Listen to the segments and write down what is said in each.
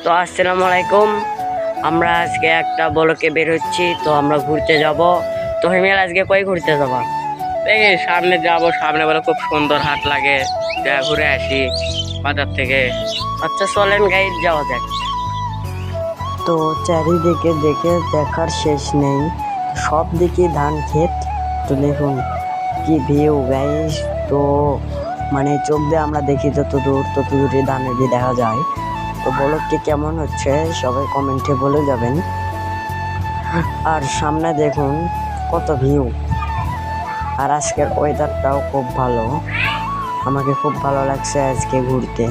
তো আসসালামু আলাইকুম। আমরা আজকে একটা ব্লকে বের হচ্ছি, তো আমরা ঘুরতে যাব। তো হিমেল আজকে কই ঘুরতে যাবা? দেখি সামনে যাব, সামনে বলে খুব সুন্দর হাট লাগে, যা ঘুরে আসি বাজার থেকে। আচ্ছা চলেন গাইড যাওয়া যাক। তো চারিদিকে দেখে দেখার শেষ নেই, সব দিকে ধান ক্ষেত। তো দেখুন কি ভিউ গাইস। তো মানে চোখ দিয়ে আমরা দেখি যত দূর তত দূরে ধানের দিয়ে দেখা যায়। তো ব্লগটি কেমন হচ্ছে সবাই কমেন্টে বলে যাবেন। আর সামনে দেখুন কত ভিউ, আর আজকের ওয়েদারটাও খুব ভালো, আমাকে খুব ভালো লাগছে আজকে ঘুরতে।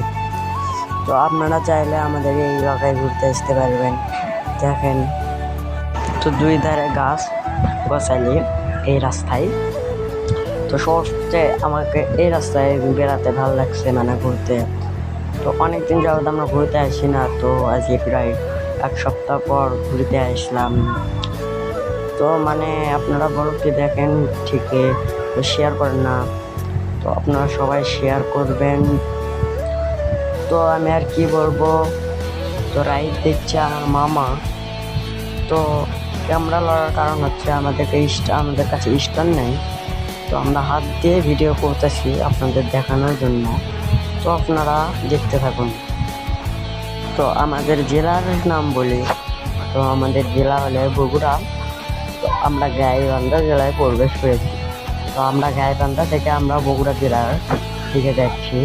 তো আপনারা চাইলে আমাদের এই এলাকায় ঘুরতে আসতে পারবেন। দেখেন তো দুই ধারে গাছ গোছালি এই রাস্তায়। তো সবচেয়ে আমাকে এই রাস্তায় বেড়াতে ভালো লাগছে, মানে ঘুরতে। তো অনেকদিন যাবত আমরা ঘুরতে আসি না, তো আজকে প্রায় এক সপ্তাহ পর ঘুরতে আসলাম। তো মানে আপনারা ব্লগটি দেখেন ঠিকই, তো শেয়ার করেন না, তো আপনারা সবাই শেয়ার করবেন। তো আমি আর কি বলবো, তো রাইড দিচ্ছে আমার মামা। তো ক্যামেরা লড়ার কারণ হচ্ছে আমাদের কাছে স্ট্যান্ড নেই, তো আমরা হাত দিয়ে ভিডিও করতেছি আপনাদের দেখানোর জন্য। তো আপনারা দেখতে থাকুন। তো আমাদের জেলার নাম বলি, তো আমাদের জেলা হলে বগুড়া। তো আমরা গাইবান্ধা জেলায় প্রবেশ করেছি। তো আমরা গাইবান্ধা থেকে আমরা বগুড়া জেলার দিকে যাচ্ছি।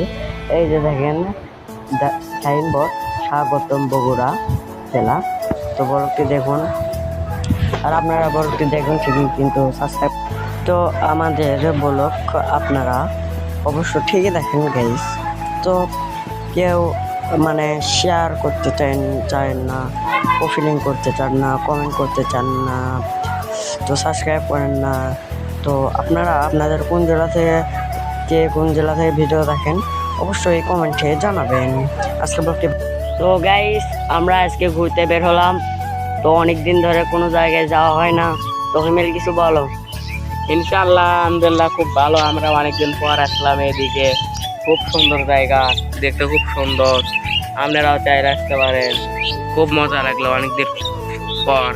এই যে দেখেন সাইনবোর্ড, স্বাগতম বগুড়া জেলা। তো ব্লগটি দেখুন, আর আপনারা ব্লগটি দেখুন ঠিকই, কিন্তু সাবস্ক্রাইব। তো আমাদের ব্লগ আপনারা অবশ্য ঠিকই দেখেন গাইস। তো কেউ মানে শেয়ার করতে চান না, ফিলিং করতে চান না, কমেন্ট করতে চান না, তো সাবস্ক্রাইব করেন না। তো আপনারা আপনাদের কোন জেলা থেকে ভিডিও দেখেন অবশ্যই কমেন্টে জানাবেন। আজকে ব্লগটি। তো গাইস আমরা আজকে ঘুরতে বের হলাম। তো অনেক দিন ধরে কোনো জায়গায় যাওয়া হয় না, তো হিমেল কিছু বলো। ইনশাআল্লাহ আলহামদুলিল্লাহ খুব ভালো, আমরা অনেকদিন পর আসলাম এদিকে। খুব সুন্দর জায়গা, দেখতে খুব সুন্দর, আপনারাও চাইলে আসতে পারেন। খুব মজা লাগলো অনেকদিন পর।